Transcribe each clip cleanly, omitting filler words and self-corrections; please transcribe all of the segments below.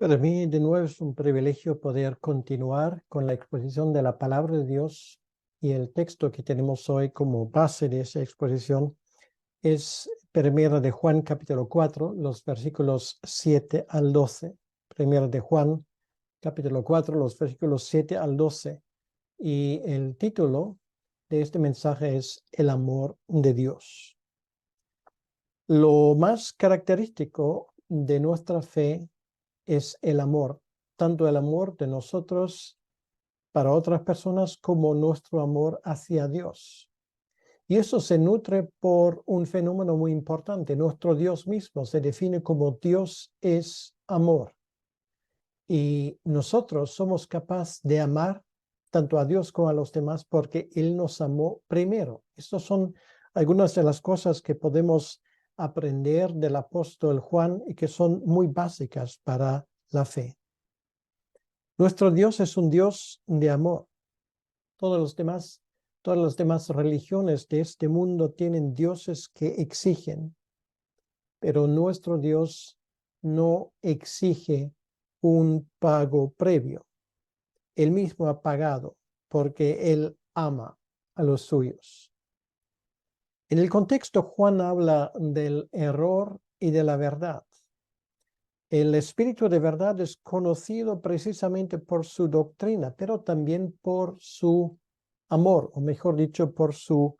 Para mí, de nuevo, es un privilegio poder continuar con la exposición de la palabra de Dios, y el texto que tenemos hoy como base de esa exposición es Primera de Juan, capítulo 4, los versículos 7 al 12. Primera de Juan, capítulo 4, los versículos 7 al 12. Y el título de este mensaje es El amor de Dios. Lo más característico de nuestra fe es el amor, tanto el amor de nosotros para otras personas como nuestro amor hacia Dios. Y eso se nutre por un fenómeno muy importante. Nuestro Dios mismo se define como Dios es amor. Y nosotros somos capaces de amar tanto a Dios como a los demás porque Él nos amó primero. Estas son algunas de las cosas que podemos aprender del apóstol Juan y que son muy básicas para la fe. Nuestro Dios es un Dios de amor. Todas las demás religiones de este mundo tienen dioses que exigen, pero nuestro Dios no exige un pago previo. Él mismo ha pagado porque Él ama a los suyos. En el contexto, Juan habla del error y de la verdad. El espíritu de verdad es conocido precisamente por su doctrina, pero también por su amor, o mejor dicho, por su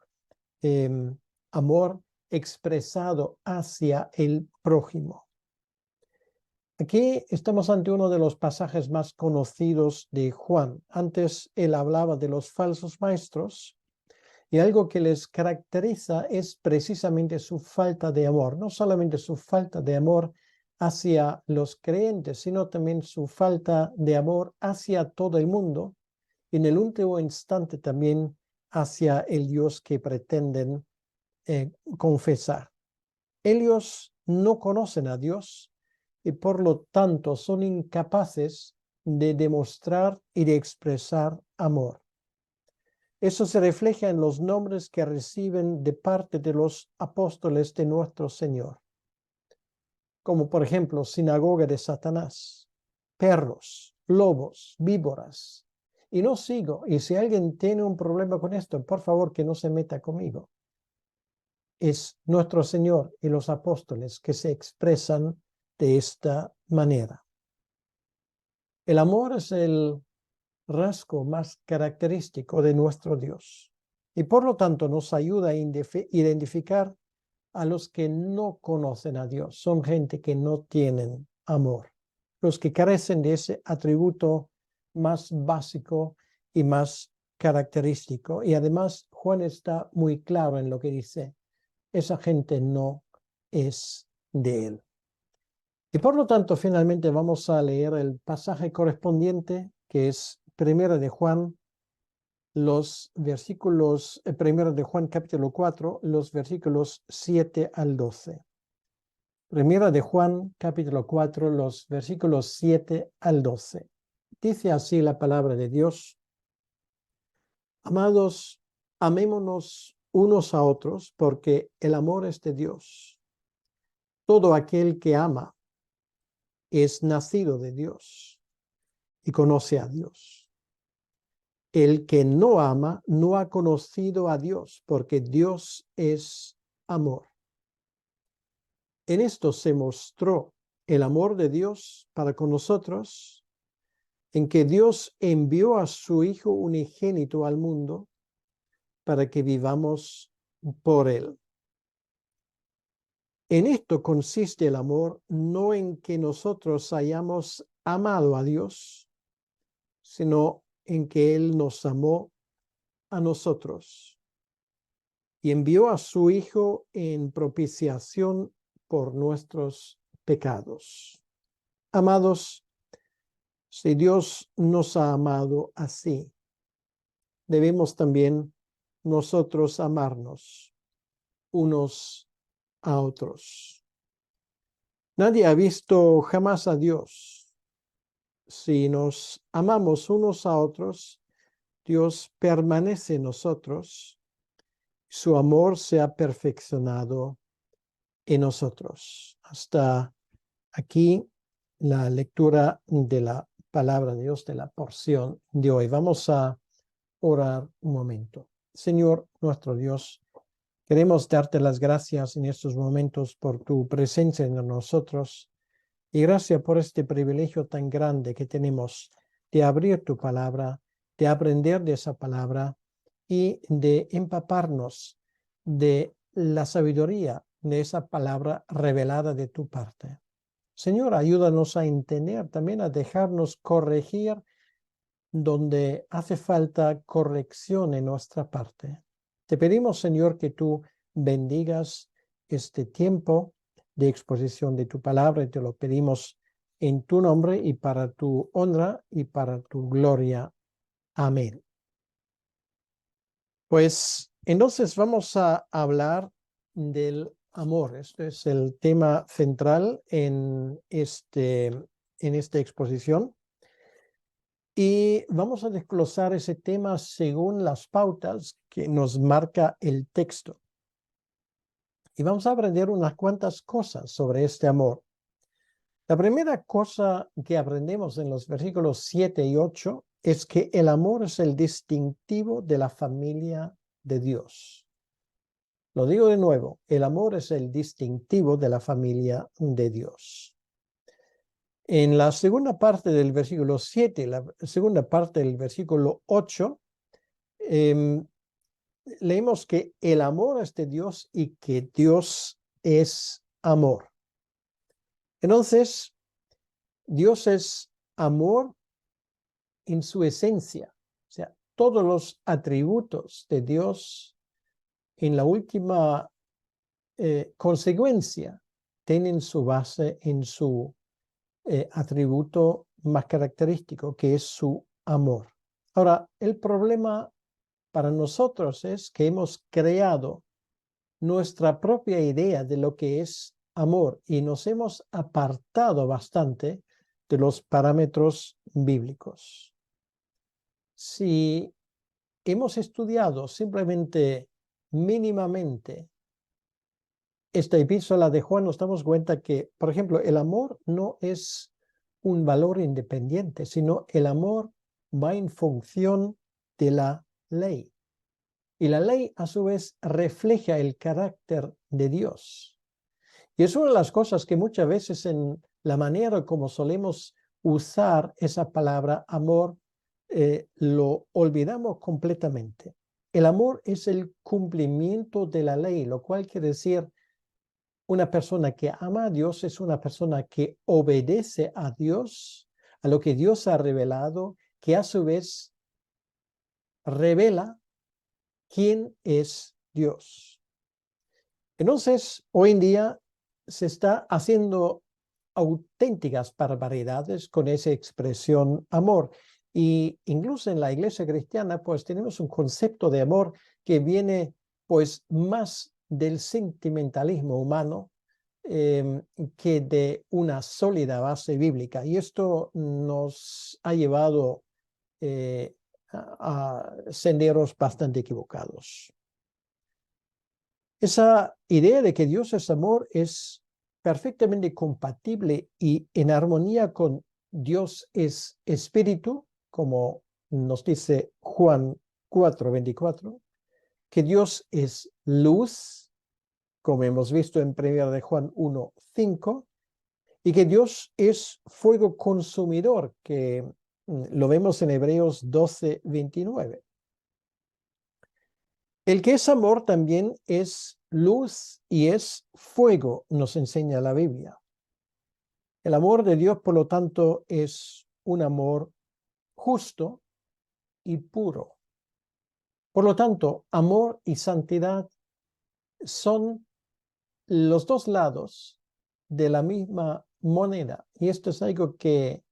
amor expresado hacia el prójimo. Aquí estamos ante uno de los pasajes más conocidos de Juan. Antes él hablaba de los falsos maestros, y algo que les caracteriza es precisamente su falta de amor. No solamente su falta de amor hacia los creyentes, sino también su falta de amor hacia todo el mundo, y en el último instante también hacia el Dios que pretenden confesar. Ellos no conocen a Dios y por lo tanto son incapaces de demostrar y de expresar amor. Eso se refleja en los nombres que reciben de parte de los apóstoles de nuestro Señor, como por ejemplo sinagoga de Satanás, perros, lobos, víboras. Y no sigo, y si alguien tiene un problema con esto, por favor que no se meta conmigo. Es nuestro Señor y los apóstoles que se expresan de esta manera. El amor es el rasgo más característico de nuestro Dios, y por lo tanto nos ayuda a identificar a los que no conocen a Dios. Son gente que no tienen amor, los que carecen de ese atributo más básico y más característico. Y además Juan está muy claro en lo que dice: esa gente no es de él. Y por lo tanto, finalmente vamos a leer el pasaje correspondiente, que es Primera de Juan, los versículos, Primera de Juan capítulo 4, los versículos 7 al 12. Primera de Juan capítulo 4, los versículos 7 al 12. Dice así la palabra de Dios: Amados, amémonos unos a otros, porque el amor es de Dios. Todo aquel que ama es nacido de Dios y conoce a Dios. El que no ama no ha conocido a Dios, porque Dios es amor. En esto se mostró el amor de Dios para con nosotros, en que Dios envió a su Hijo unigénito al mundo para que vivamos por él. En esto consiste el amor, no en que nosotros hayamos amado a Dios, sino en que Él nos amó a nosotros y envió a su Hijo en propiciación por nuestros pecados. Amados, si Dios nos ha amado así, debemos también nosotros amarnos unos a otros. Nadie ha visto jamás a Dios. Si nos amamos unos a otros, Dios permanece en nosotros, su amor se ha perfeccionado en nosotros. Hasta aquí la lectura de la palabra de Dios, de la porción de hoy. Vamos a orar un momento. Señor nuestro Dios, queremos darte las gracias en estos momentos por tu presencia en nosotros y gracias por este privilegio tan grande que tenemos de abrir tu palabra, de aprender de esa palabra y de empaparnos de la sabiduría de esa palabra revelada de tu parte. Señor, ayúdanos a entender, también a dejarnos corregir donde hace falta corrección en nuestra parte. Te pedimos, Señor, que tú bendigas este tiempo de exposición de tu palabra y te lo pedimos en tu nombre y para tu honra y para tu gloria. Amén. Pues entonces vamos a hablar del amor. Este es el tema central en esta exposición. Y vamos a desglosar ese tema según las pautas que nos marca el texto. Y vamos a aprender unas cuantas cosas sobre este amor. La primera cosa que aprendemos en los versículos 7 y 8 es que el amor es el distintivo de la familia de Dios. Lo digo de nuevo, el amor es el distintivo de la familia de Dios. En la segunda parte del versículo 7, la segunda parte del versículo 8, leemos que el amor es de Dios y que Dios es amor. Entonces, Dios es amor en su esencia. O sea, todos los atributos de Dios en la última consecuencia tienen su base en su atributo más característico, que es su amor. Ahora, el problema para nosotros es que hemos creado nuestra propia idea de lo que es amor y nos hemos apartado bastante de los parámetros bíblicos. Si hemos estudiado simplemente mínimamente esta epístola de Juan, nos damos cuenta que, por ejemplo, el amor no es un valor independiente, sino el amor va en función de la ley. Y la ley, a su vez, refleja el carácter de Dios. Y es una de las cosas que muchas veces en la manera como solemos usar esa palabra amor, lo olvidamos completamente. El amor es el cumplimiento de la ley, lo cual quiere decir una persona que ama a Dios es una persona que obedece a Dios, a lo que Dios ha revelado, que a su vez revela quién es Dios. Entonces, hoy en día se está haciendo auténticas barbaridades con esa expresión amor. Y incluso en la iglesia cristiana, pues tenemos un concepto de amor que viene pues más del sentimentalismo humano que de una sólida base bíblica. Y esto nos ha llevado a senderos bastante equivocados. Esa idea de que Dios es amor es perfectamente compatible y en armonía con Dios es espíritu, como nos dice Juan 4:24, que Dios es luz, como hemos visto en 1 de Juan 1:5, y que Dios es fuego consumidor, que lo vemos en Hebreos 12:29. El que es amor también es luz y es fuego, nos enseña la Biblia. El amor de Dios, por lo tanto, es un amor justo y puro. Por lo tanto, amor y santidad son los dos lados de la misma moneda. Y esto es algo que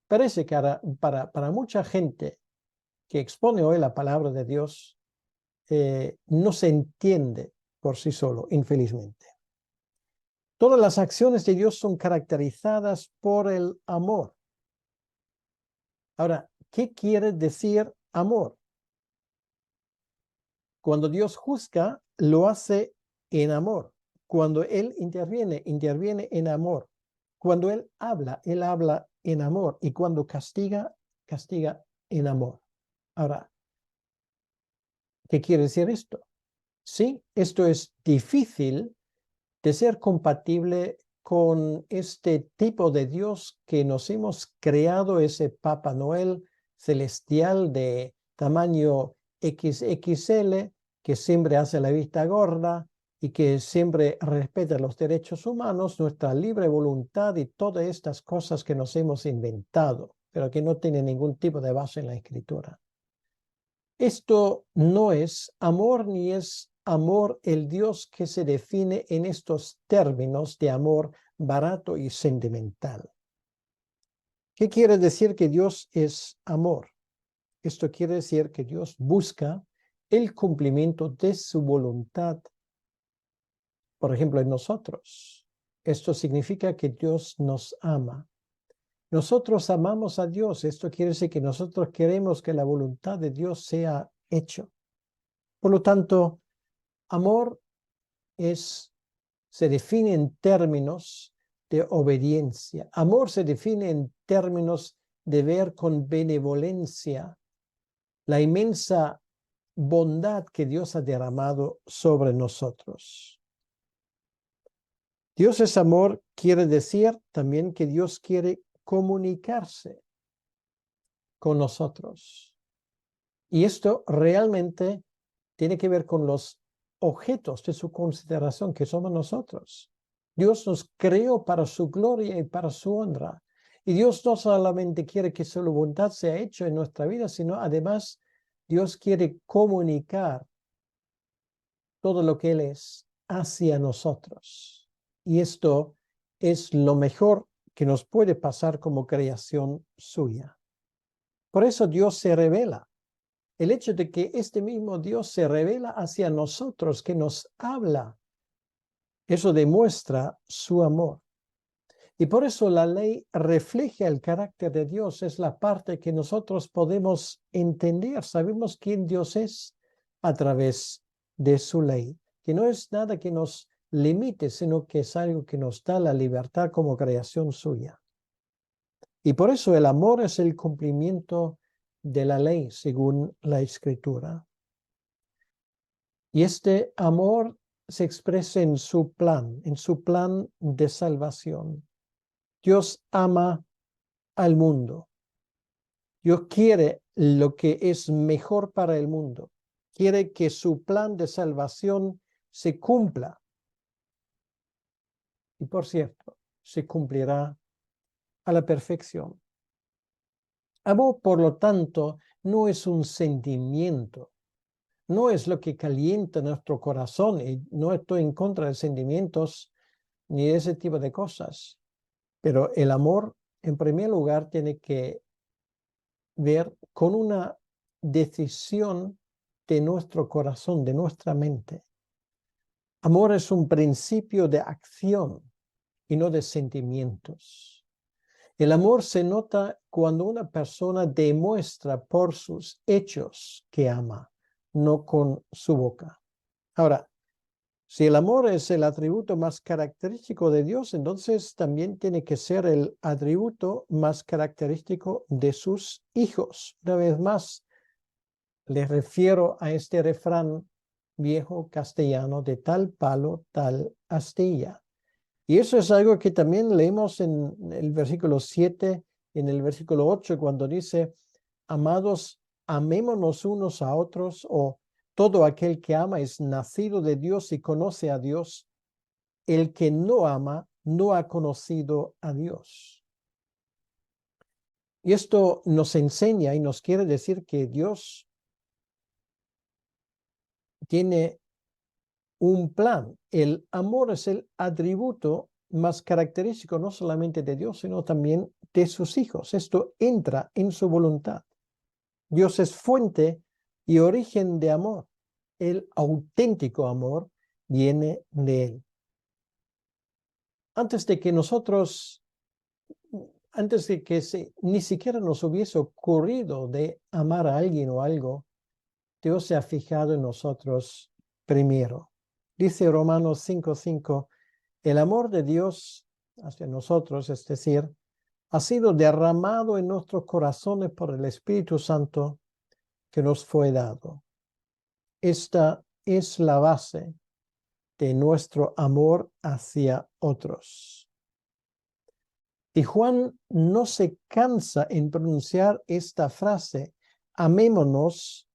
parece que para mucha gente que expone hoy la palabra de Dios, no se entiende por sí solo, infelizmente. Todas las acciones de Dios son caracterizadas por el amor. Ahora, ¿qué quiere decir amor? Cuando Dios juzga, lo hace en amor. Cuando Él interviene, interviene en amor. Cuando Él habla en amor. Y cuando castiga, castiga en amor. Ahora, ¿qué quiere decir esto? Sí, esto es difícil de ser compatible con este tipo de Dios que nos hemos creado, ese Papá Noel celestial de tamaño XXL, que siempre hace la vista gorda y que siempre respeta los derechos humanos, nuestra libre voluntad y todas estas cosas que nos hemos inventado, pero que no tienen ningún tipo de base en la Escritura. Esto no es amor ni es amor el Dios que se define en estos términos de amor barato y sentimental. ¿Qué quiere decir que Dios es amor? Esto quiere decir que Dios busca el cumplimiento de su voluntad, por ejemplo, en nosotros. Esto significa que Dios nos ama. Nosotros amamos a Dios. Esto quiere decir que nosotros queremos que la voluntad de Dios sea hecha. Por lo tanto, amor se define en términos de obediencia. Amor se define en términos de ver con benevolencia la inmensa bondad que Dios ha derramado sobre nosotros. Dios es amor, quiere decir también que Dios quiere comunicarse con nosotros. Y esto realmente tiene que ver con los objetos de su consideración, que somos nosotros. Dios nos creó para su gloria y para su honra. Y Dios no solamente quiere que su voluntad sea hecha en nuestra vida, sino además Dios quiere comunicar todo lo que Él es hacia nosotros. Y esto es lo mejor que nos puede pasar como creación suya. Por eso Dios se revela. El hecho de que este mismo Dios se revela hacia nosotros, que nos habla, eso demuestra su amor. Y por eso la ley refleja el carácter de Dios, es la parte que nosotros podemos entender. Sabemos quién Dios es a través de su ley, que no es nada que nos limite, sino que es algo que nos da la libertad como creación suya. Y por eso el amor es el cumplimiento de la ley, según la Escritura. Y este amor se expresa en su plan de salvación. Dios ama al mundo. Dios quiere lo que es mejor para el mundo. Quiere que su plan de salvación se cumpla. Y por cierto, se cumplirá a la perfección. Amor, por lo tanto, no es un sentimiento. No es lo que calienta nuestro corazón. Y no estoy en contra de sentimientos ni de ese tipo de cosas. Pero el amor, en primer lugar, tiene que ver con una decisión de nuestro corazón, de nuestra mente. Amor es un principio de acción y no de sentimientos. El amor se nota cuando una persona demuestra por sus hechos que ama, no con su boca. Ahora, si el amor es el atributo más característico de Dios, entonces también tiene que ser el atributo más característico de sus hijos. Una vez más, les refiero a este refrán viejo castellano de tal palo, tal astilla. Y eso es algo que también leemos en el versículo 7, en el versículo 8, cuando dice, amados, amémonos unos a otros, o todo aquel que ama es nacido de Dios y conoce a Dios. El que no ama no ha conocido a Dios. Y esto nos enseña y nos quiere decir que Dios tiene un plan. El amor es el atributo más característico no solamente de Dios, sino también de sus hijos. Esto entra en su voluntad. Dios es fuente y origen de amor. El auténtico amor viene de Él. Antes de que ni siquiera nos hubiese ocurrido de amar a alguien o algo, Dios se ha fijado en nosotros primero. Dice Romanos 5:5, el amor de Dios hacia nosotros, es decir, ha sido derramado en nuestros corazones por el Espíritu Santo que nos fue dado. Esta es la base de nuestro amor hacia otros. Y Juan no se cansa en pronunciar esta frase: amémonos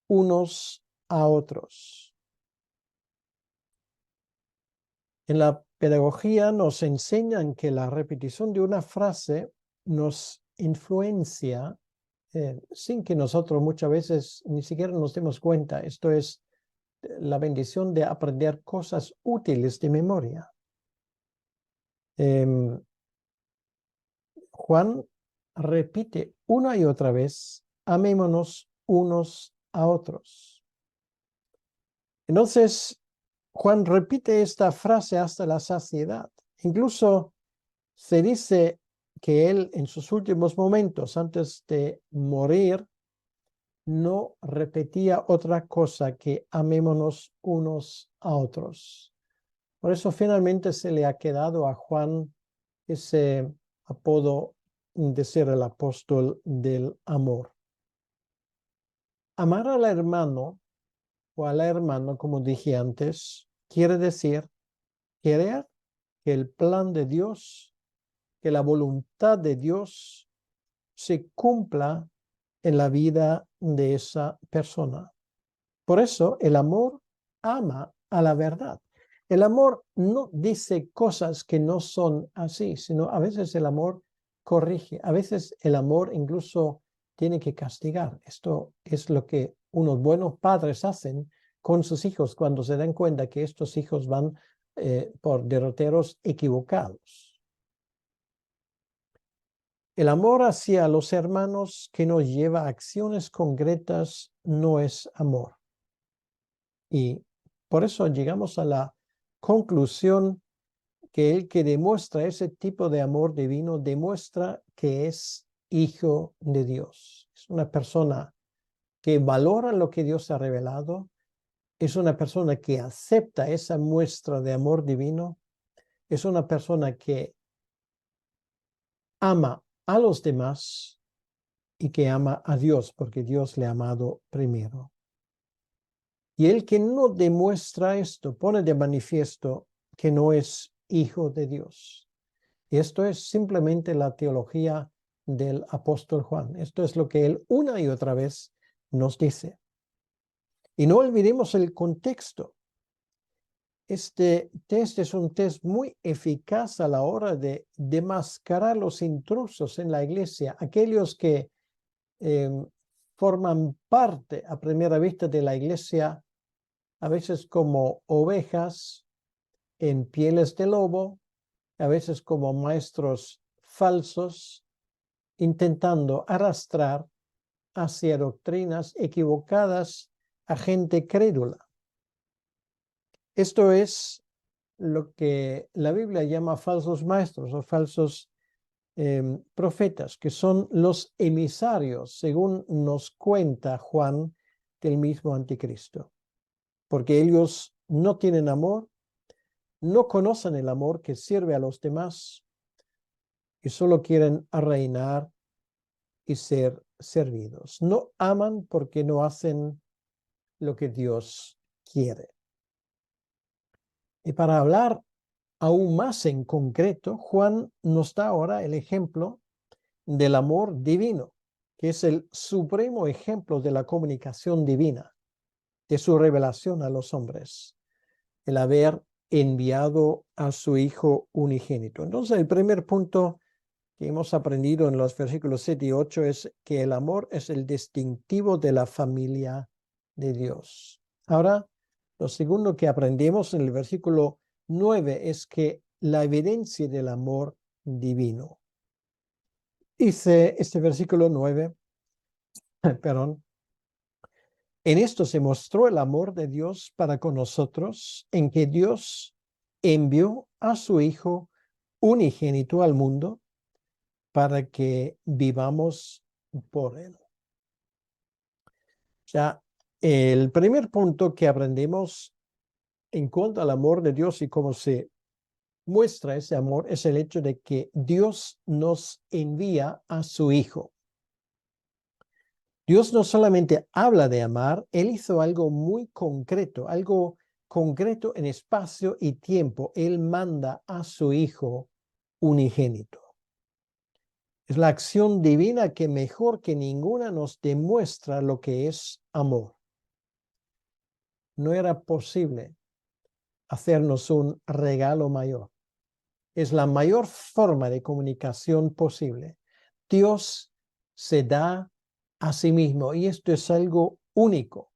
unos a otros. En la pedagogía nos enseñan que la repetición de una frase nos influencia sin que nosotros muchas veces ni siquiera nos demos cuenta. Esto es la bendición de aprender cosas útiles de memoria. Juan repite una y otra vez: amémonos unos a otros. Entonces, Juan repite esta frase hasta la saciedad. Incluso se dice que él en sus últimos momentos, antes de morir, no repetía otra cosa que amémonos unos a otros. Por eso finalmente se le ha quedado a Juan ese apodo de ser el apóstol del amor. Amar al hermano o a la hermana, como dije antes, quiere decir querer que el plan de Dios, que la voluntad de Dios se cumpla en la vida de esa persona. Por eso el amor ama a la verdad. El amor no dice cosas que no son así, sino a veces el amor corrige, a veces el amor incluso tiene que castigar. Esto es lo que unos buenos padres hacen con sus hijos cuando se dan cuenta que estos hijos van por derroteros equivocados. El amor hacia los hermanos que nos lleva a acciones concretas no es amor. Y por eso llegamos a la conclusión que el que demuestra ese tipo de amor divino demuestra que es hijo de Dios. Es una persona que valora lo que Dios ha revelado, es una persona que acepta esa muestra de amor divino, es una persona que ama a los demás y que ama a Dios porque Dios le ha amado primero. Y el que no demuestra esto pone de manifiesto que no es hijo de Dios. Y esto es simplemente la teología del apóstol Juan. Esto es lo que él una y otra vez nos dice. Y no olvidemos el contexto. Este test es un test muy eficaz a la hora de demascarar los intrusos en la iglesia, aquellos que forman parte a primera vista de la iglesia, a veces como ovejas en pieles de lobo, a veces como maestros falsos, intentando arrastrar hacia doctrinas equivocadas a gente crédula. Esto es lo que la Biblia llama falsos maestros o falsos profetas, que son los emisarios, según nos cuenta Juan, del mismo anticristo. Porque ellos no tienen amor, no conocen el amor que sirve a los demás y solo quieren reinar y ser servidos. No aman porque no hacen lo que Dios quiere. Y para hablar aún más en concreto, Juan nos da ahora el ejemplo del amor divino, que es el supremo ejemplo de la comunicación divina, de su revelación a los hombres, el haber enviado a su Hijo unigénito. Entonces, el primer punto que hemos aprendido en los versículos 7 y 8 es que el amor es el distintivo de la familia de Dios. Ahora, lo segundo que aprendemos en el versículo 9 es que la evidencia del amor divino. Dice este versículo 9, perdón, en esto se mostró el amor de Dios para con nosotros, en que Dios envió a su Hijo unigénito al mundo para que vivamos por él. O sea, el primer punto que aprendemos en cuanto al amor de Dios y cómo se muestra ese amor es el hecho de que Dios nos envía a su Hijo. Dios no solamente habla de amar, Él hizo algo muy concreto, algo concreto en espacio y tiempo. Él manda a su Hijo unigénito. Es la acción divina que mejor que ninguna nos demuestra lo que es amor. No era posible hacernos un regalo mayor. Es la mayor forma de comunicación posible. Dios se da a sí mismo y esto es algo único.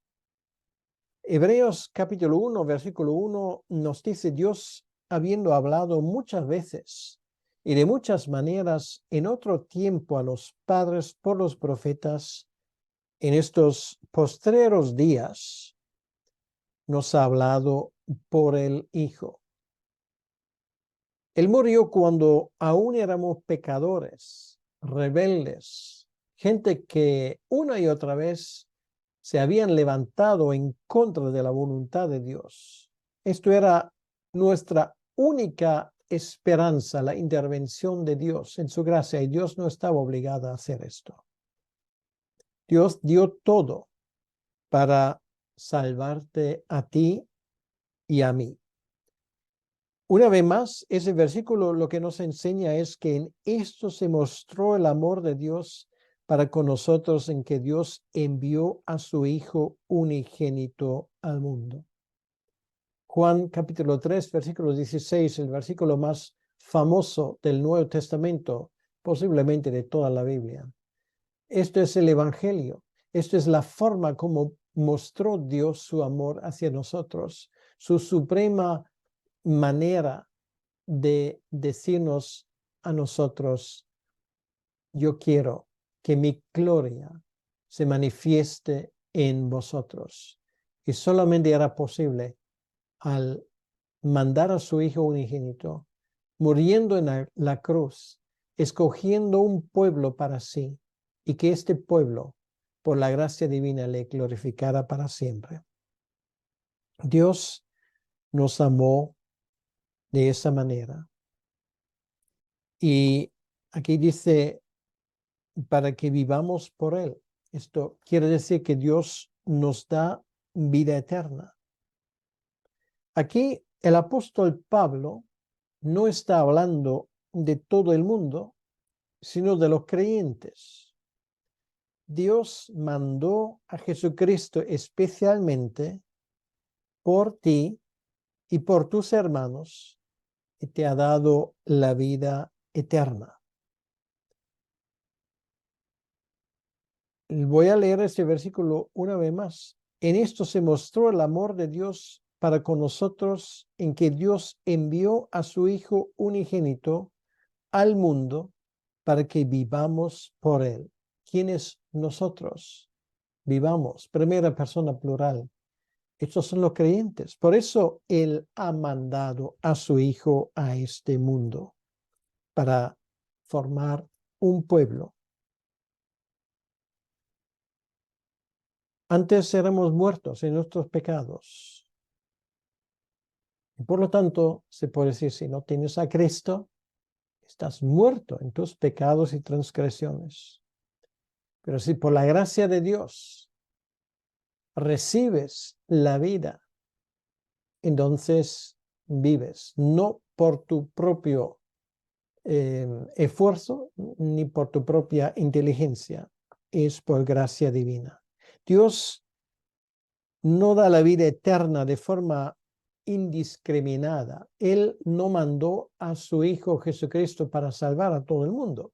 Hebreos capítulo 1, versículo 1 nos dice: Dios, habiendo hablado muchas veces y de muchas maneras en otro tiempo a los padres por los profetas, en estos postreros días nos ha hablado por el Hijo. Él murió cuando aún éramos pecadores, rebeldes, gente que una y otra vez se habían levantado en contra de la voluntad de Dios. Esto era nuestra única esperanza, la intervención de Dios en su gracia, y Dios no estaba obligado a hacer esto. Dios dio todo para salvarte a ti y a mí. Una vez más, ese versículo lo que nos enseña es que en esto se mostró el amor de Dios para con nosotros, en que Dios envió a su Hijo unigénito al mundo. Juan capítulo 3, versículo 16, el versículo más famoso del Nuevo Testamento, posiblemente de toda la Biblia. Esto es el Evangelio. Esto es la forma como mostró Dios su amor hacia nosotros, su suprema manera de decirnos a nosotros: yo quiero que mi gloria se manifieste en vosotros. Y solamente era posible al mandar a su Hijo unigénito, muriendo en la cruz, escogiendo un pueblo para sí, y que este pueblo, por la gracia divina, le glorificara para siempre. Dios nos amó de esa manera. Y aquí dice: para que vivamos por Él. Esto quiere decir que Dios nos da vida eterna. Aquí el apóstol Pablo no está hablando de todo el mundo, sino de los creyentes. Dios mandó a Jesucristo especialmente por ti y por tus hermanos, y te ha dado la vida eterna. Voy a leer este versículo una vez más. En esto se mostró el amor de Dios para con nosotros, en que Dios envió a su Hijo unigénito al mundo para que vivamos por Él. ¿Quiénes nosotros? Vivamos. Primera persona plural. Estos son los creyentes. Por eso Él ha mandado a su Hijo a este mundo, para formar un pueblo. Antes éramos muertos en nuestros pecados. Y por lo tanto, se puede decir: si no tienes a Cristo, estás muerto en tus pecados y transgresiones. Pero si por la gracia de Dios recibes la vida, entonces vives, no por tu propio esfuerzo ni por tu propia inteligencia, es por gracia divina. Dios no da la vida eterna de forma indiscriminada. Él no mandó a su Hijo Jesucristo para salvar a todo el mundo,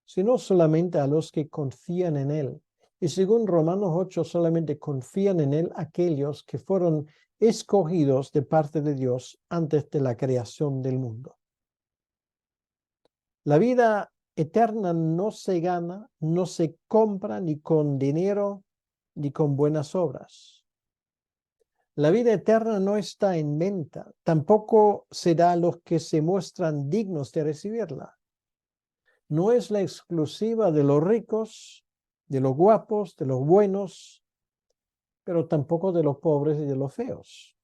sino solamente a los que confían en Él. Y según Romanos 8, solamente confían en Él aquellos que fueron escogidos de parte de Dios antes de la creación del mundo. La vida eterna no se gana, no se compra ni con dinero ni con buenas obras. La vida eterna no está en venta, tampoco se da a los que se muestran dignos de recibirla. No es la exclusiva de los ricos, de los guapos, de los buenos, pero tampoco de los pobres y de los feos.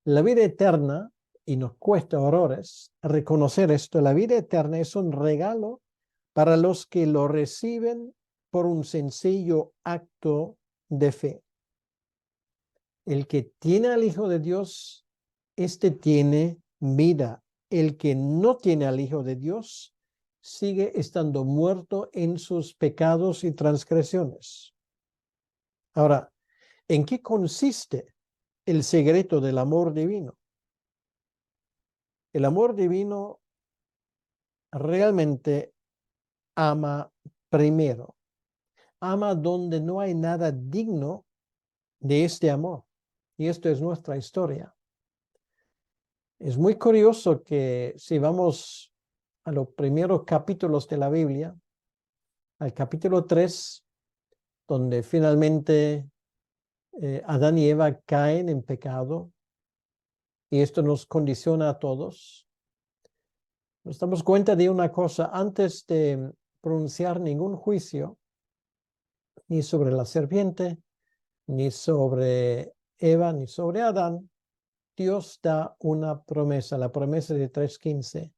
La vida eterna y nos cuesta horrores reconocer esto, la vida eterna es un regalo para los que lo reciben por un sencillo acto de fe. El que tiene al Hijo de Dios, este tiene vida. El que no tiene al Hijo de Dios sigue estando muerto en sus pecados y transgresiones. Ahora, ¿en qué consiste el secreto del amor divino? El amor divino realmente ama primero. Ama donde no hay nada digno de este amor. Y esto es nuestra historia. Es muy curioso que si vamos a los primeros capítulos de la Biblia, al capítulo 3, donde finalmente Adán y Eva caen en pecado, y esto nos condiciona a todos, nos damos cuenta de una cosa: antes de pronunciar ningún juicio, ni sobre la serpiente, ni sobre Eva, ni sobre Adán, Dios da una promesa, la promesa de 3:15,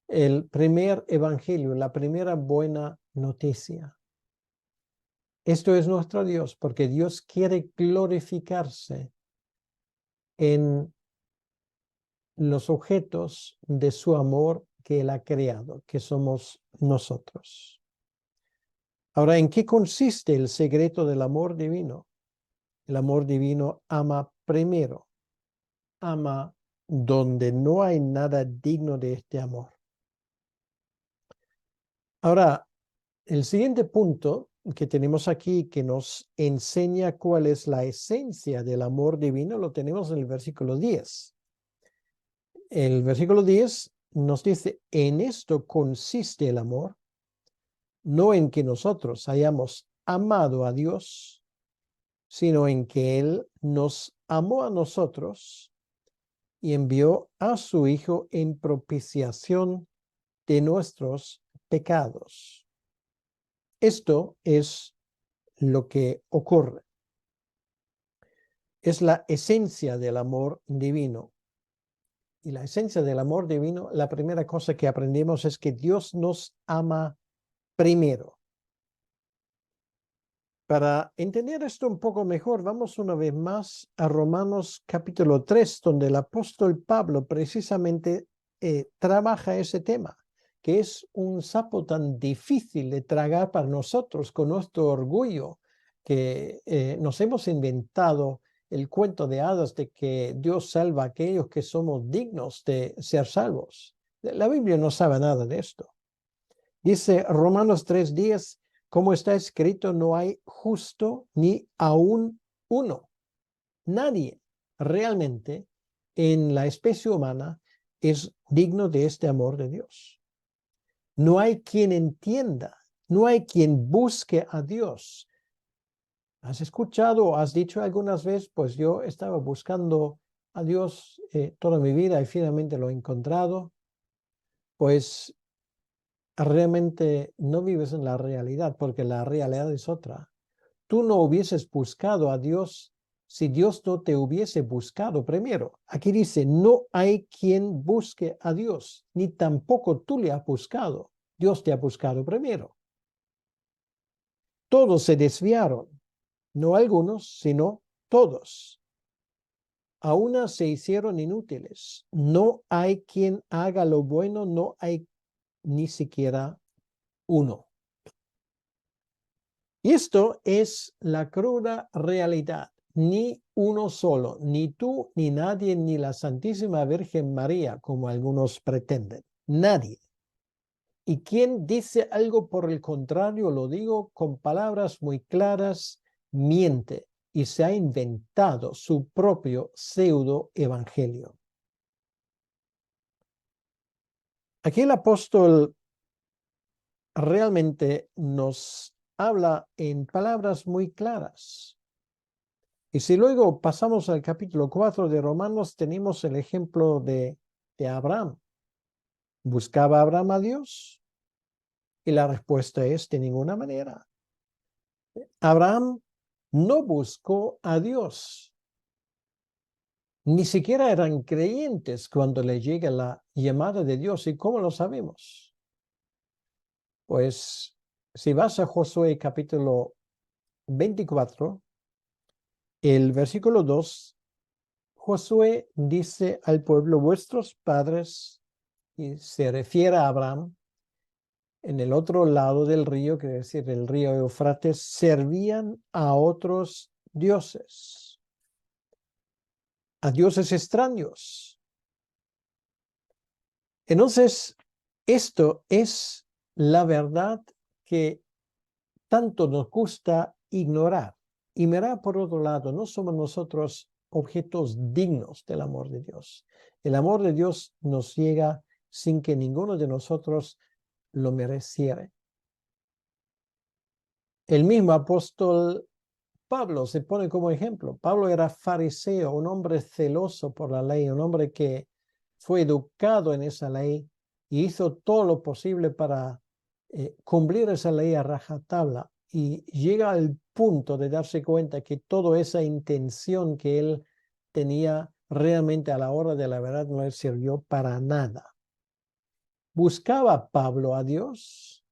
el primer evangelio, la primera buena noticia. Esto es nuestro Dios, porque Dios quiere glorificarse en los objetos de su amor que Él ha creado, que somos nosotros. Ahora, ¿en qué consiste el secreto del amor divino? El amor divino ama primero, ama donde no hay nada digno de este amor. Ahora, el siguiente punto que tenemos aquí, que nos enseña cuál es la esencia del amor divino, lo tenemos en el versículo 10. El versículo 10 nos dice: en esto consiste el amor, no en que nosotros hayamos amado a Dios, sino en que Él nos amó a nosotros y envió a su Hijo en propiciación de nuestros pecados. Esto es lo que ocurre. Es la esencia del amor divino. Y la esencia del amor divino, la primera cosa que aprendemos es que Dios nos ama primero. Para entender esto un poco mejor, vamos una vez más a Romanos capítulo 3, donde el apóstol Pablo precisamente trabaja ese tema, que es un sapo tan difícil de tragar para nosotros con nuestro orgullo, que nos hemos inventado el cuento de hadas de que Dios salva a aquellos que somos dignos de ser salvos. La Biblia no sabe nada de esto. Dice Romanos 3:10, como está escrito, no hay justo ni aún uno. Nadie realmente en la especie humana es digno de este amor de Dios. No hay quien entienda, no hay quien busque a Dios. ¿Has escuchado o has dicho algunas veces: pues yo estaba buscando a Dios toda mi vida y finalmente lo he encontrado? Pues realmente no vives en la realidad, porque la realidad es otra. Tú no hubieses buscado a Dios si Dios no te hubiese buscado primero. Aquí dice: no hay quien busque a Dios, ni tampoco tú le has buscado. Dios te ha buscado primero. Todos se desviaron, no algunos, sino todos. A una se hicieron inútiles. No hay quien haga lo bueno, no hay ni siquiera uno. Y esto es la cruda realidad. Ni uno solo, ni tú, ni nadie, ni la Santísima Virgen María, como algunos pretenden. Nadie. Y quien dice algo por el contrario, lo digo con palabras muy claras, miente y se ha inventado su propio pseudo evangelio. Aquí el apóstol realmente nos habla en palabras muy claras. Y si luego pasamos al capítulo 4 de Romanos, tenemos el ejemplo de Abraham. ¿Buscaba Abraham a Dios? Y la respuesta es: de ninguna manera. Abraham no buscó a Dios. Ni siquiera eran creyentes cuando les llega la llamada de Dios. ¿Y cómo lo sabemos? Pues si vas a Josué capítulo 24, el versículo 2, Josué dice al pueblo: vuestros padres, y se refiere a Abraham, en el otro lado del río, quiere decir el río Eufrates, servían a otros dioses, a dioses extraños. Entonces, esto es la verdad que tanto nos gusta ignorar. Y mirar por otro lado, no somos nosotros objetos dignos del amor de Dios. El amor de Dios nos llega sin que ninguno de nosotros lo mereciera. El mismo apóstol Pablo se pone como ejemplo. Pablo era fariseo, un hombre celoso por la ley, un hombre que fue educado en esa ley y hizo todo lo posible para cumplir esa ley a rajatabla, y llega al punto de darse cuenta que toda esa intención que él tenía realmente a la hora de la verdad no le sirvió para nada. ¿Buscaba Pablo a Dios?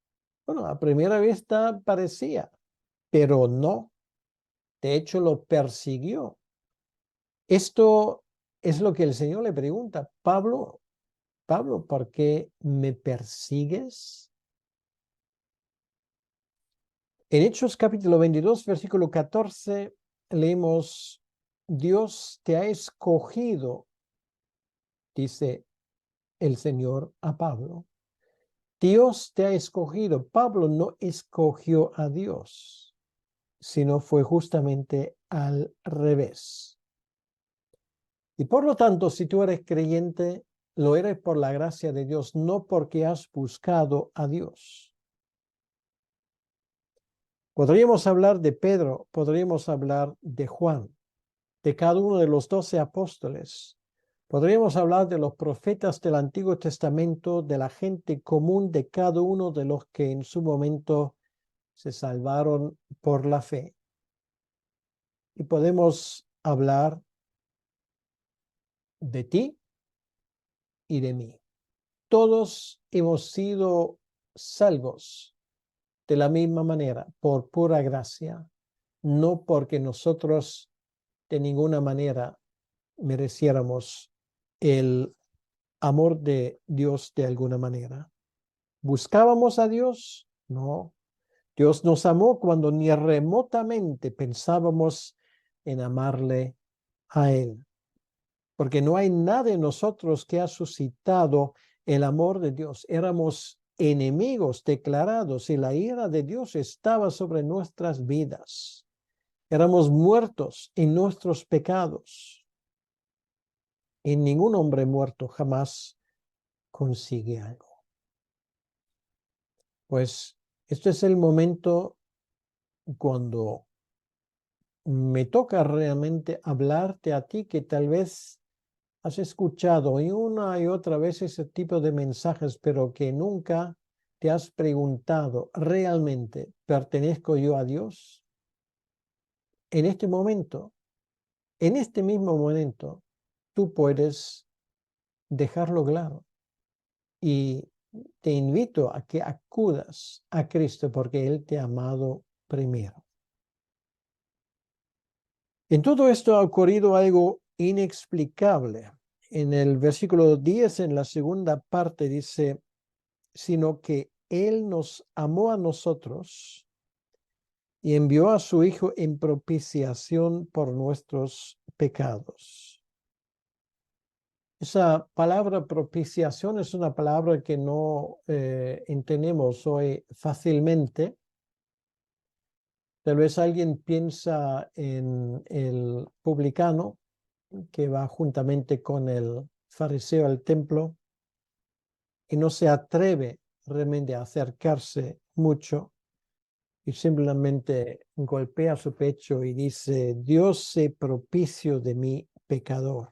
Bueno, a primera vista parecía, pero no. De hecho, lo persiguió. Esto es lo que el Señor le pregunta: Pablo, Pablo, ¿por qué me persigues? En Hechos capítulo 22, versículo 14, leemos: Dios te ha escogido, dice el Señor a Pablo. Dios te ha escogido. Pablo no escogió a Dios, sino fue justamente al revés. Y por lo tanto, si tú eres creyente, lo eres por la gracia de Dios, no porque has buscado a Dios. Podríamos hablar de Pedro, podríamos hablar de Juan, de cada uno de los 12 apóstoles. Podríamos hablar de los profetas del Antiguo Testamento, de la gente común, de cada uno de los que en su momento se salvaron por la fe. Y podemos hablar de ti y de mí. Todos hemos sido salvos de la misma manera, por pura gracia, no porque nosotros de ninguna manera mereciéramos el amor de Dios de alguna manera. ¿Buscábamos a Dios? No. Dios nos amó cuando ni remotamente pensábamos en amarle a Él, porque no hay nada en nosotros que ha suscitado el amor de Dios. Éramos enemigos declarados y la ira de Dios estaba sobre nuestras vidas. Éramos muertos en nuestros pecados. Y ningún hombre muerto jamás consigue algo. Pues este es el momento cuando me toca realmente hablarte a ti, que tal vez has escuchado y una y otra vez ese tipo de mensajes, pero que nunca te has preguntado: ¿realmente pertenezco yo a Dios? En este mismo momento, tú puedes dejarlo claro, y te invito a que acudas a Cristo porque Él te ha amado primero. En todo esto ha ocurrido algo inexplicable. En el versículo 10, en la segunda parte, dice: sino que Él nos amó a nosotros y envió a su Hijo en propiciación por nuestros pecados. Esa palabra propiciación es una palabra que no entendemos hoy fácilmente. Tal vez alguien piensa en el publicano que va juntamente con el fariseo al templo y no se atreve realmente a acercarse mucho, y simplemente golpea su pecho y dice: Dios sé propicio de mi pecador.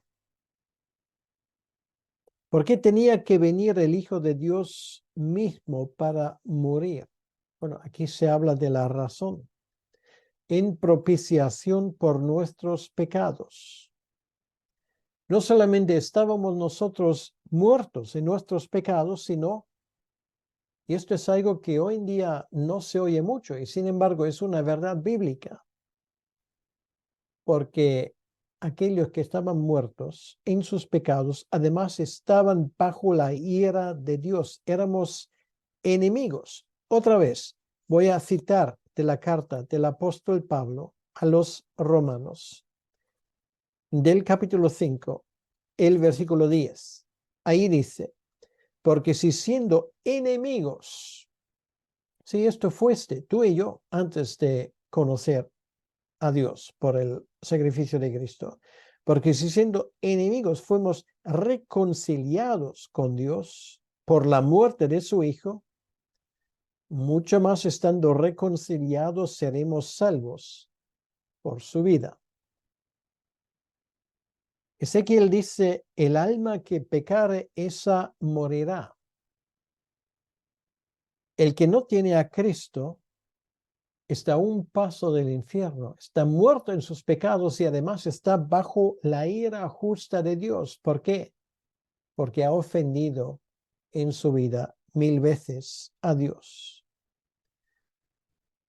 ¿Por qué tenía que venir el Hijo de Dios mismo para morir? Bueno, aquí se habla de la razón. En propiciación por nuestros pecados. no solamente estábamos nosotros muertos en nuestros pecados, sino, y esto es algo que hoy en día no se oye mucho, y sin embargo es una verdad bíblica, porque aquellos que estaban muertos en sus pecados, además estaban bajo la ira de Dios. Éramos enemigos. Otra vez, voy a citar de la carta del apóstol Pablo a los romanos, del capítulo 5, el versículo 10. Ahí dice, porque si siendo enemigos, si esto fuiste tú y yo antes de conocer a Dios por el sacrificio de Cristo, porque si siendo enemigos fuimos reconciliados con Dios por la muerte de su Hijo, mucho más estando reconciliados seremos salvos por su vida. Ezequiel dice, el alma que pecare, esa morirá. El que no tiene a Cristo está a un paso del infierno, está muerto en sus pecados y además está bajo la ira justa de Dios. ¿Por qué? Porque ha ofendido en su vida 1000 veces a Dios.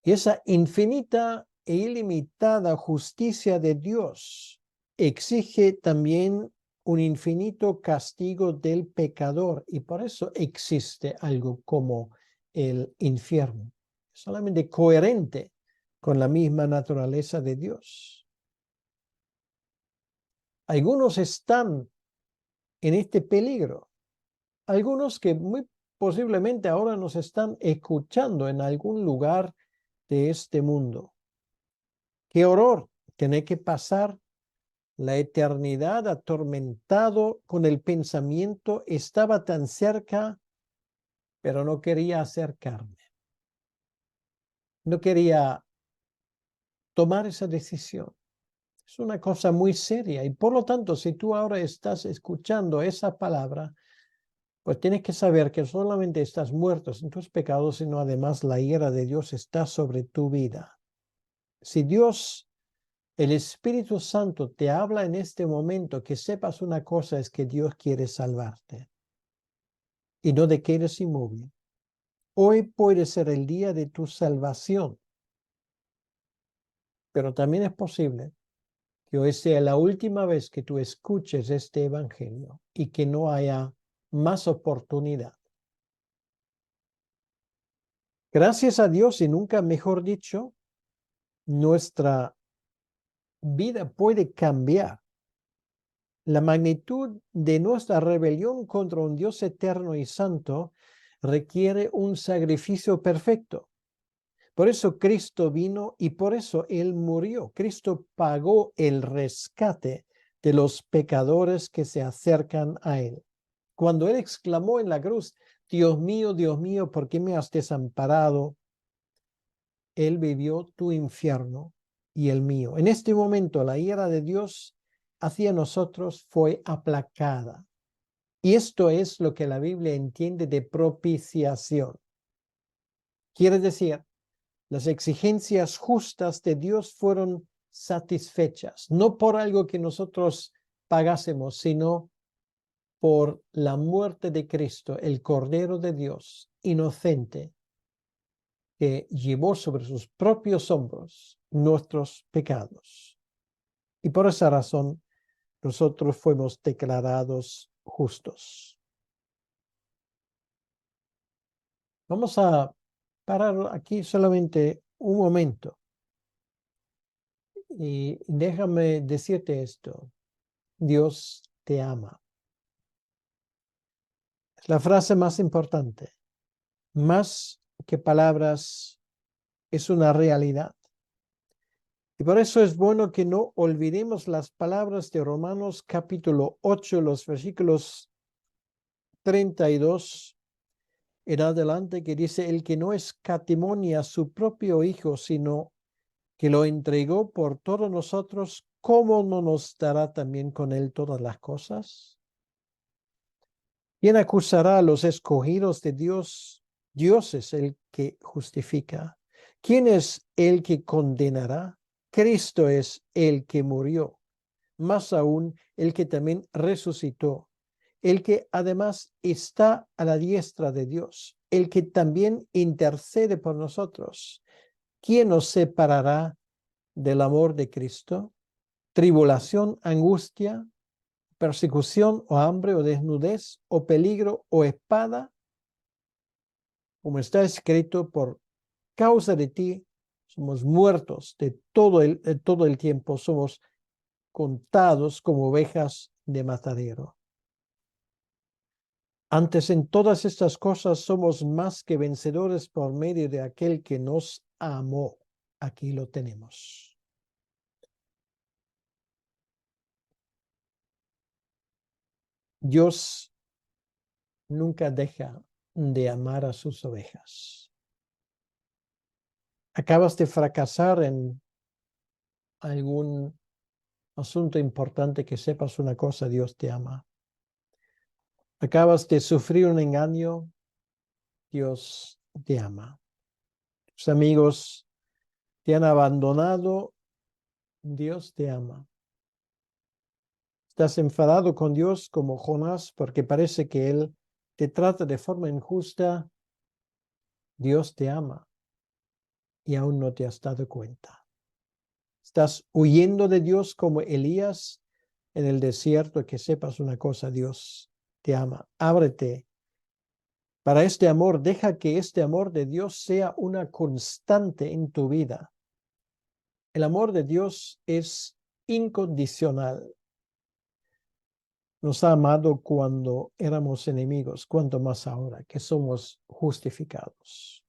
Y esa infinita e ilimitada justicia de Dios exige también un infinito castigo del pecador, y por eso existe algo como el infierno, solamente coherente con la misma naturaleza de Dios. Algunos están en este peligro, algunos que muy posiblemente ahora nos están escuchando en algún lugar de este mundo. Qué horror tener que pasar la eternidad atormentado con el pensamiento, estaba tan cerca, pero no quería acercarme. No quería tomar esa decisión. Es una cosa muy seria y por lo tanto, si tú ahora estás escuchando esa palabra, pues tienes que saber que solamente estás muerto en tus pecados, sino además la ira de Dios está sobre tu vida. Si Dios, el Espíritu Santo, te habla en este momento, que sepas una cosa, es que Dios quiere salvarte y no te quedes inmóvil. Hoy puede ser el día de tu salvación, pero también es posible que hoy sea la última vez que tú escuches este evangelio y que no haya más oportunidad. Gracias a Dios, y nunca mejor dicho, nuestra vida puede cambiar. La magnitud de nuestra rebelión contra un Dios eterno y santo requiere un sacrificio perfecto. Por eso Cristo vino y por eso Él murió. Cristo pagó el rescate de los pecadores que se acercan a Él. Cuando Él exclamó en la cruz, Dios mío, ¿por qué me has desamparado? Él vivió tu infierno y el mío. En este momento la ira de Dios hacia nosotros fue aplacada. Y esto es lo que la Biblia entiende de propiciación. Quiere decir, las exigencias justas de Dios fueron satisfechas, no por algo que nosotros pagásemos, sino por la muerte de Cristo, el Cordero de Dios, inocente, que llevó sobre sus propios hombros nuestros pecados. Y por esa razón, nosotros fuimos declarados justos. Vamos a parar aquí solamente un momento. Y déjame decirte esto. Dios te ama. Es la frase más importante. Más que palabras, es una realidad. Y por eso es bueno que no olvidemos las palabras de Romanos capítulo 8, los versículos 32 en adelante, que dice, el que no escatimó a su propio Hijo, sino que lo entregó por todos nosotros, ¿cómo no nos dará también con él todas las cosas? ¿Quién acusará a los escogidos de Dios? Dios es el que justifica. ¿Quién es el que condenará? Cristo es el que murió. más aún el que también resucitó, el que además está a la diestra de Dios, el que también intercede por nosotros. ¿Quién nos separará del amor de Cristo? ¿Tribulación, angustia, persecución o hambre o desnudez o peligro o espada? Como está escrito, por causa de ti somos muertos de todo el tiempo, somos contados como ovejas de matadero. Antes en todas estas cosas somos más que vencedores por medio de aquel que nos amó. Aquí lo tenemos. Dios nunca deja de amar a sus ovejas. Acabas de fracasar en algún asunto importante, que sepas una cosa: Dios te ama. Acabas de sufrir un engaño, Dios te ama. Tus amigos te han abandonado, Dios te ama. Estás enfadado con Dios como Jonás porque parece que Él te trata de forma injusta, Dios te ama y aún no te has dado cuenta. Estás huyendo de Dios como Elías en el desierto, que sepas una cosa: Dios te ama. Ábrete para este amor, deja que este amor de Dios sea una constante en tu vida. El amor de Dios es incondicional. Nos ha amado cuando éramos enemigos, cuanto más ahora que somos justificados.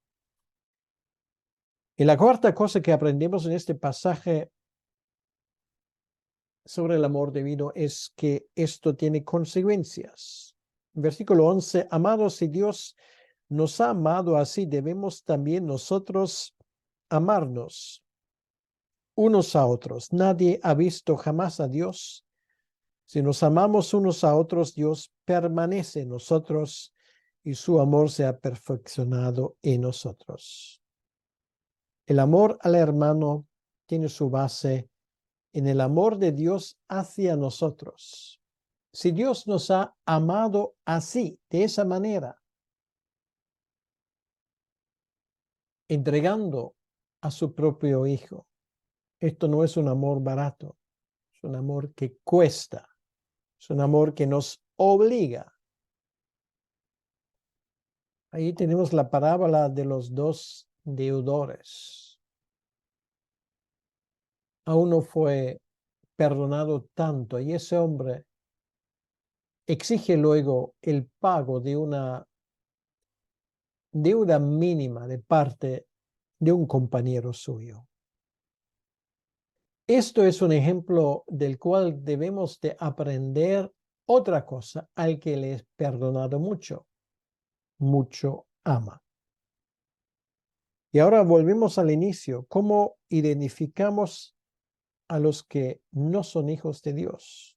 Y la cuarta cosa que aprendemos en este pasaje sobre el amor divino es que esto tiene consecuencias. Versículo 11: amados, si Dios nos ha amado así, debemos también nosotros amarnos unos a otros. Nadie ha visto jamás a Dios. Si nos amamos unos a otros, Dios permanece en nosotros y su amor se ha perfeccionado en nosotros. El amor al hermano tiene su base en el amor de Dios hacia nosotros. Si Dios nos ha amado así, de esa manera, entregando a su propio Hijo, esto no es un amor barato, es un amor que cuesta, es un amor que nos obliga. Ahí tenemos la parábola de los dos deudores. A uno fue perdonado tanto y ese hombre exige luego el pago de una deuda mínima de parte de un compañero suyo. Esto es un ejemplo del cual debemos de aprender otra cosa: al que le es perdonado mucho, mucho ama. Y ahora volvemos al inicio. ¿Cómo identificamos a los que no son hijos de Dios?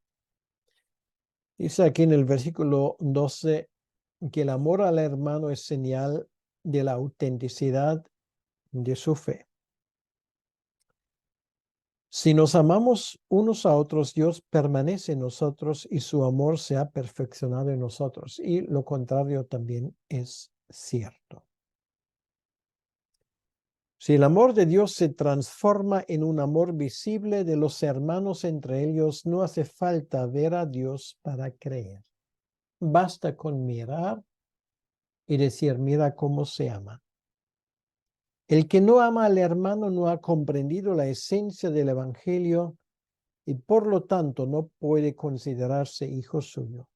Dice aquí en el versículo 12 que el amor al hermano es señal de la autenticidad de su fe. Si nos amamos unos a otros, Dios permanece en nosotros y su amor se ha perfeccionado en nosotros. Y lo contrario también es cierto. Si el amor de Dios se transforma en un amor visible de los hermanos entre ellos, no hace falta ver a Dios para creer. Basta con mirar y decir: mira cómo se ama. El que no ama al hermano no ha comprendido la esencia del Evangelio y por lo tanto no puede considerarse hijo suyo.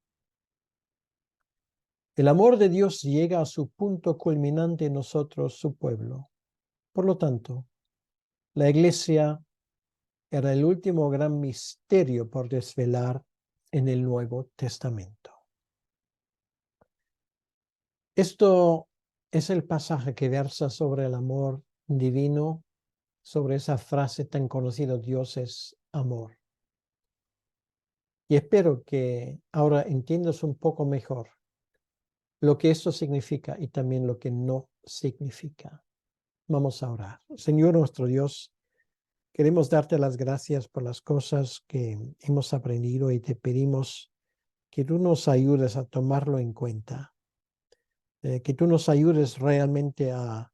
El amor de Dios llega a su punto culminante en nosotros, su pueblo. Por lo tanto, la iglesia era el último gran misterio por desvelar en el Nuevo Testamento. Esto es el pasaje que versa sobre el amor divino, sobre esa frase tan conocida: Dios es amor. Y espero que ahora entiendas un poco mejor lo que esto significa y también lo que no significa. Vamos a orar. Señor nuestro Dios, Queremos darte las gracias por las cosas que hemos aprendido y te pedimos que tú nos ayudes a tomarlo en cuenta, que tú nos ayudes realmente a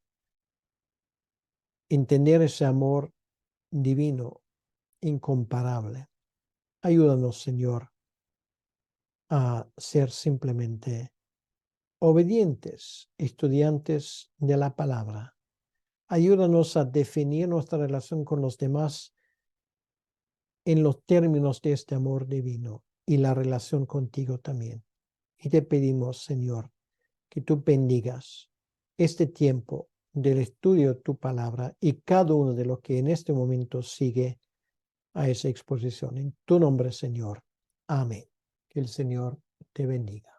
entender ese amor divino, incomparable. Ayúdanos, Señor, a ser simplemente obedientes estudiantes de la palabra. Ayúdanos a definir nuestra relación con los demás en los términos de este amor divino y la relación contigo también. Y te pedimos, Señor, que tú bendigas este tiempo del estudio de tu palabra y cada uno de los que en este momento sigue a esa exposición. En tu nombre, Señor. Amén. Que el Señor te bendiga.